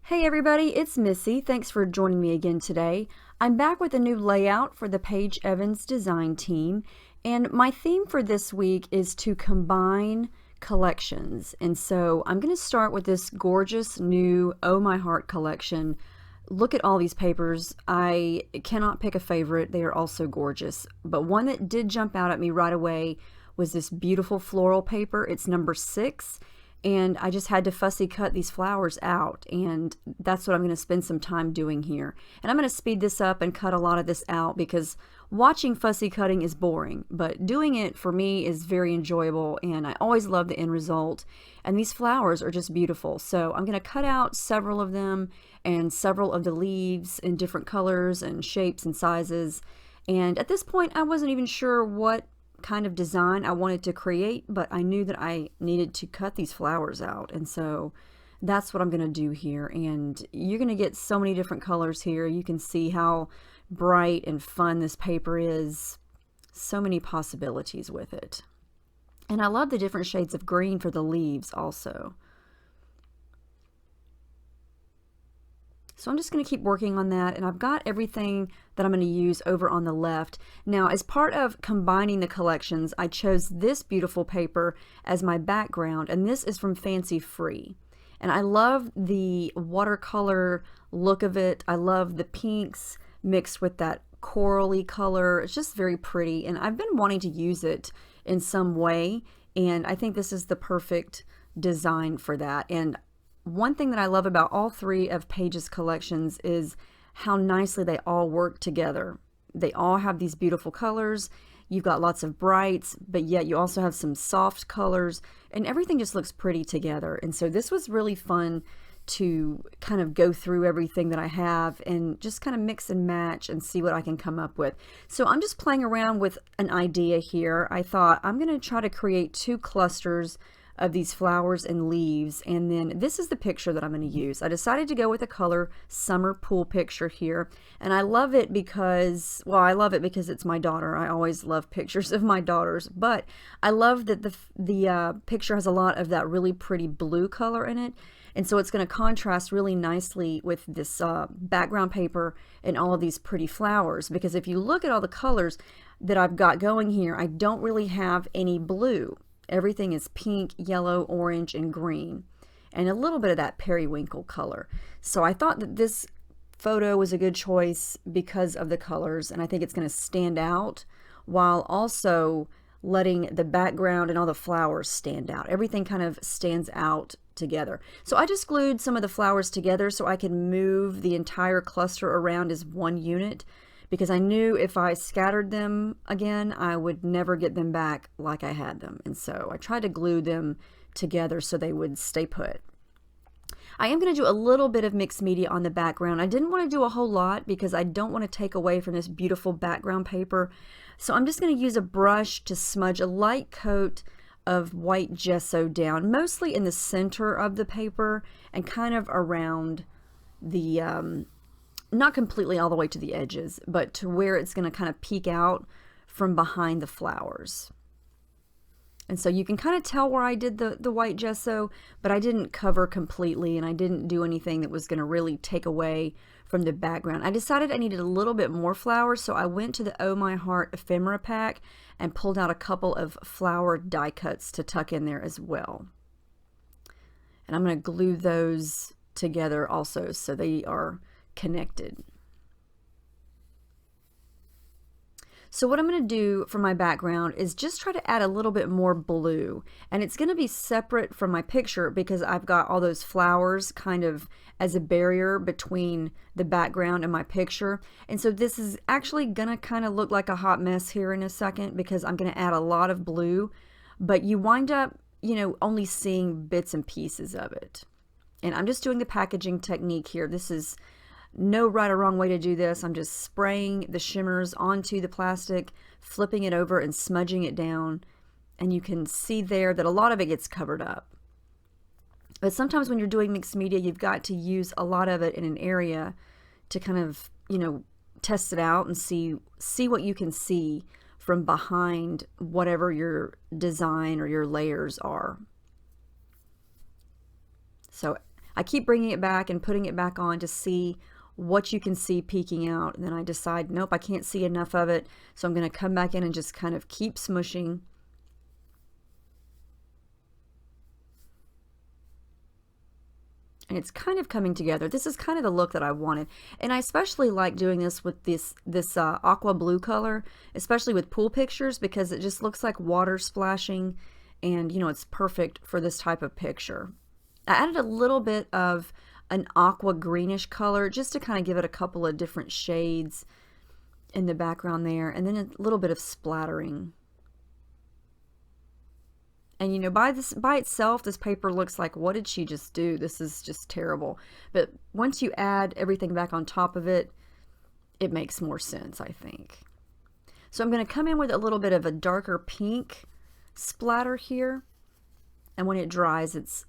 Hey everybody, it's Missy. Thanks for joining me again today. I'm back with a new layout for the Paige Evans design team, and my theme for this week is to combine collections. And so I'm going to start with this gorgeous new Oh My Heart collection. Look at all these papers. I cannot pick a favorite. They are all so gorgeous. But one that did jump out at me right away was this beautiful floral paper. It's number 6. And I just had to fussy cut these flowers out, and that's what I'm going to spend some time doing here. And I'm going to speed this up and cut a lot of this out because watching fussy cutting is boring, but doing it for me is very enjoyable, and I always love the end result. And these flowers are just beautiful. So I'm going to cut out several of them and several of the leaves in different colors and shapes and sizes. And at this point, I wasn't even sure what kind of design I wanted to create, but I knew that I needed to cut these flowers out, and so that's what I'm going to do here. And you're going to get so many different colors here. You can see how bright and fun this paper is. So many possibilities with it. And I love the different shades of green for the leaves also. So I'm just going to keep working on that, and I've got everything that I'm going to use over on the left. Now, as part of combining the collections, I chose this beautiful paper as my background, and this is from Fancy Free. And I love the watercolor look of it. I love the pinks mixed with that corally color. It's just very pretty, and I've been wanting to use it in some way, and I think this is the perfect design for that. And one thing that I love about all 3 of Paige's collections is how nicely they all work together. They all have these beautiful colors. You've got lots of brights, but yet you also have some soft colors, and everything just looks pretty together. And so this was really fun to kind of go through everything that I have and just kind of mix and match and see what I can come up with. So I'm just playing around with an idea here. I thought I'm going to try to create 2 clusters of these flowers and leaves, and then this is the picture that I'm going to use. I decided to go with a color summer pool picture here, and I love it because, well, I love it because it's my daughter. I always love pictures of my daughters, but I love that the picture has a lot of that really pretty blue color in it, and so it's going to contrast really nicely with this background paper and all of these pretty flowers, because if you look at all the colors that I've got going here, I don't really have any blue. Everything is pink, yellow, orange, and green, and a little bit of that periwinkle color. So I thought that this photo was a good choice because of the colors, and I think it's going to stand out while also letting the background and all the flowers stand out. Everything kind of stands out together. So I just glued some of the flowers together so I can move the entire cluster around as one unit, because I knew if I scattered them again, I would never get them back like I had them. And so I tried to glue them together so they would stay put. I am going to do a little bit of mixed media on the background. I didn't want to do a whole lot because I don't want to take away from this beautiful background paper. So I'm just going to use a brush to smudge a light coat of white gesso down, mostly in the center of the paper and kind of around the not completely all the way to the edges, but to where it's going to kind of peek out from behind the flowers. And so you can kind of tell where I did the white gesso, but I didn't cover completely, and I didn't do anything that was going to really take away from the background. I decided I needed a little bit more flowers, so I went to the Oh My Heart ephemera pack and pulled out a couple of flower die cuts to tuck in there as well. And I'm going to glue those together also so they are connected. So what I'm going to do for my background is just try to add a little bit more blue, and it's going to be separate from my picture because I've got all those flowers kind of as a barrier between the background and my picture. And so this is actually going to kind of look like a hot mess here in a second because I'm going to add a lot of blue, but you wind up, you know, only seeing bits and pieces of it. And I'm just doing the packaging technique here. This is no right or wrong way to do this. I'm just spraying the shimmers onto the plastic, flipping it over and smudging it down, and you can see there that a lot of it gets covered up. But sometimes when you're doing mixed media, you've got to use a lot of it in an area to kind of, you know, test it out and see what you can see from behind whatever your design or your layers are. So I keep bringing it back and putting it back on to see what you can see peeking out. And then I decide, nope, I can't see enough of it. So I'm going to come back in and just kind of keep smushing. And it's kind of coming together. This is kind of the look that I wanted. And I especially like doing this with this aqua blue color, especially with pool pictures, because it just looks like water splashing, and you know, it's perfect for this type of picture. I added a little bit of an aqua greenish color just to kind of give it a couple of different shades in the background there, and then a little bit of splattering. And you know, by itself, this paper looks like, what did she just do? This is just terrible. But once you add everything back on top of it, it makes more sense, I think. So I'm going to come in with a little bit of a darker pink splatter here. And when it dries, it's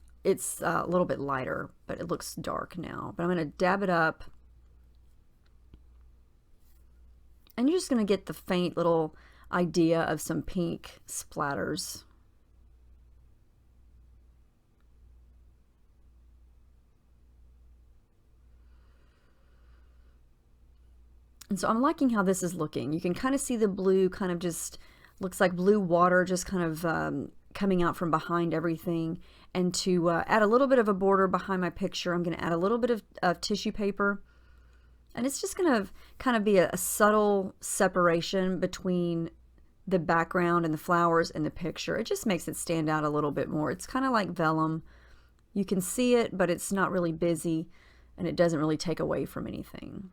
a little bit lighter, but it looks dark now. But I'm going to dab it up. And you're just going to get the faint little idea of some pink splatters. And so I'm liking how this is looking. You can kind of see the blue kind of just looks like blue water just kind of coming out from behind everything. And to add a little bit of a border behind my picture, I'm going to add a little bit of tissue paper. And it's just going to kind of be a subtle separation between the background and the flowers and the picture. It just makes it stand out a little bit more. It's kind of like vellum. You can see it, but it's not really busy, and it doesn't really take away from anything.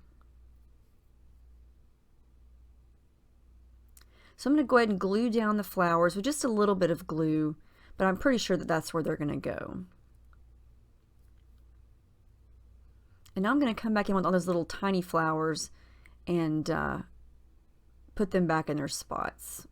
So I'm going to go ahead and glue down the flowers with just a little bit of glue, but I'm pretty sure that that's where they're going to go. And now I'm going to come back in with all those little tiny flowers and put them back in their spots.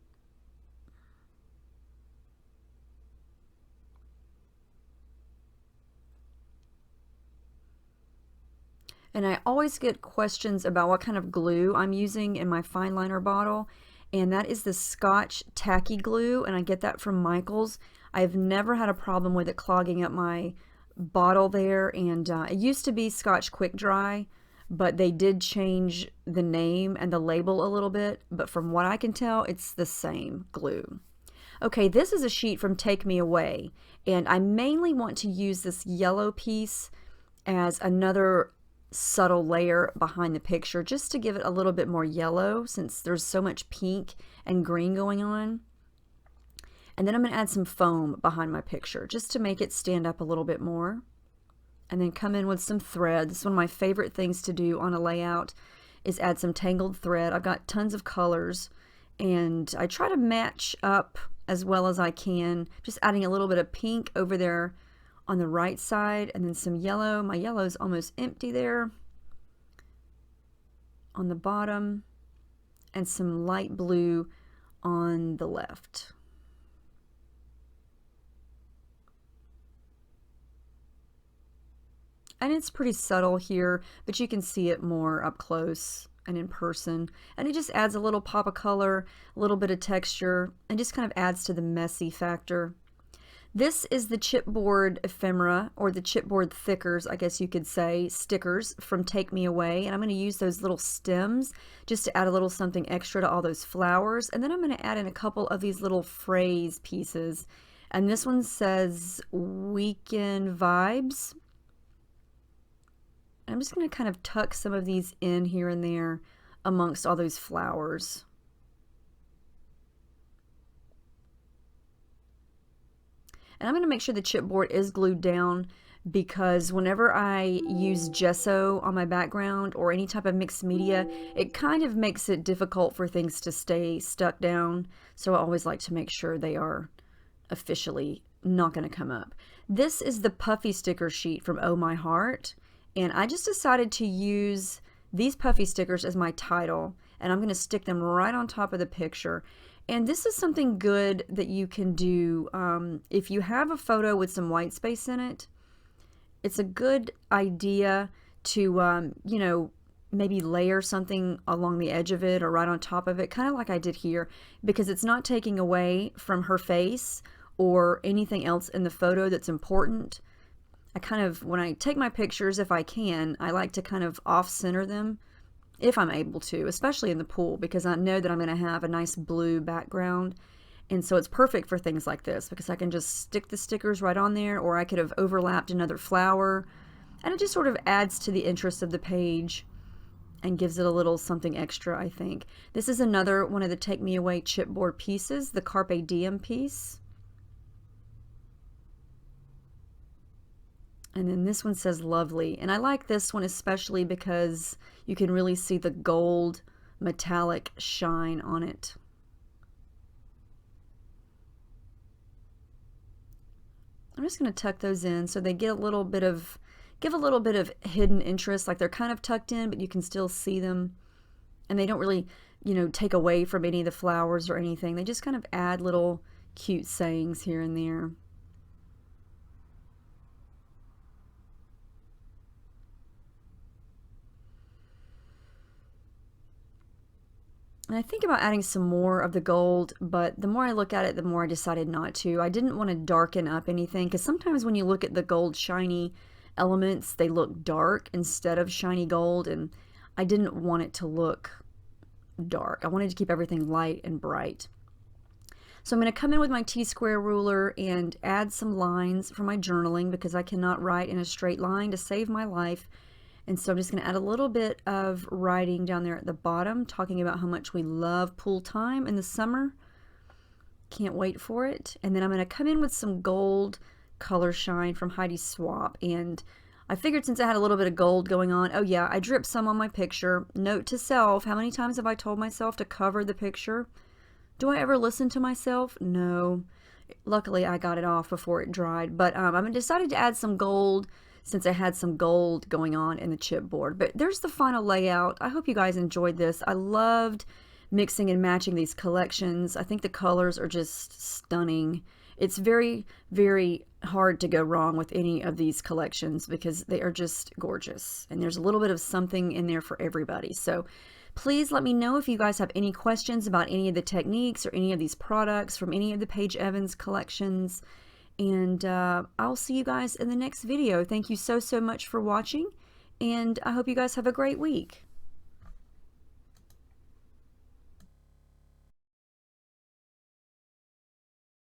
And I always get questions about what kind of glue I'm using in my fine liner bottle. And that is the Scotch Tacky Glue, and I get that from Michael's. I've never had a problem with it clogging up my bottle there, and it used to be Scotch Quick Dry, but they did change the name and the label a little bit, but from what I can tell, it's the same glue. Okay, this is a sheet from Take Me Away, and I mainly want to use this yellow piece as another subtle layer behind the picture just to give it a little bit more yellow since there's so much pink and green going on. And then I'm going to add some foam behind my picture just to make it stand up a little bit more. And then come in with some thread. This is one of my favorite things to do on a layout is add some tangled thread. I've got tons of colors and I try to match up as well as I can, just adding a little bit of pink over there on the right side, and then some yellow. My yellow is almost empty there on the bottom, and some light blue on the left. And it's pretty subtle here, but you can see it more up close and in person. And it just adds a little pop of color, a little bit of texture, and just kind of adds to the messy factor. This is the chipboard ephemera, or the chipboard thickers, I guess you could say, stickers from Take Me Away. And I'm going to use those little stems just to add a little something extra to all those flowers. And then I'm going to add in a couple of these little phrase pieces. And this one says Weekend Vibes. I'm just going to kind of tuck some of these in here and there amongst all those flowers. And I'm going to make sure the chipboard is glued down, because whenever I use gesso on my background or any type of mixed media, it kind of makes it difficult for things to stay stuck down. So I always like to make sure they are officially not going to come up. This is the puffy sticker sheet from Oh My Heart. And I just decided to use these puffy stickers as my title, and I'm going to stick them right on top of the picture. And this is something good that you can do if you have a photo with some white space in it. It's a good idea to, you know, maybe layer something along the edge of it or right on top of it, kind of like I did here, because it's not taking away from her face or anything else in the photo that's important. I kind of, when I take my pictures, if I can, I like to kind of off-center them if I'm able to, especially in the pool, because I know that I'm going to have a nice blue background. And so it's perfect for things like this because I can just stick the stickers right on there, or I could have overlapped another flower. And it just sort of adds to the interest of the page and gives it a little something extra, I think. This is another one of the Take Me Away chipboard pieces, the Carpe Diem piece. And then this one says lovely. And I like this one especially because you can really see the gold metallic shine on it. I'm just going to tuck those in so they get a little bit of, give a little bit of hidden interest, like they're kind of tucked in, but you can still see them. And they don't really, you know, take away from any of the flowers or anything. They just kind of add little cute sayings here and there. And I think about adding some more of the gold, but the more I look at it, the more I decided not to. I didn't want to darken up anything, because sometimes when you look at the gold shiny elements, they look dark instead of shiny gold, and I didn't want it to look dark. I wanted to keep everything light and bright. So I'm going to come in with my T-square ruler and add some lines for my journaling, because I cannot write in a straight line to save my life. And so I'm just going to add a little bit of writing down there at the bottom, talking about how much we love pool time in the summer. Can't wait for it. And then I'm going to come in with some gold color shine from Heidi Swapp. And I figured since I had a little bit of gold going on, oh yeah, I dripped some on my picture. Note to self, how many times have I told myself to cover the picture? Do I ever listen to myself? No. Luckily, I got it off before it dried. But I decided to add some gold since I had some gold going on in the chipboard. But there's the final layout. I hope you guys enjoyed this. I loved mixing and matching these collections. I think the colors are just stunning. It's very, very hard to go wrong with any of these collections because they are just gorgeous. And there's a little bit of something in there for everybody. So please let me know if you guys have any questions about any of the techniques or any of these products from any of the Paige Evans collections. And I'll see you guys in the next video. Thank you so much for watching, and I hope you guys have a great week.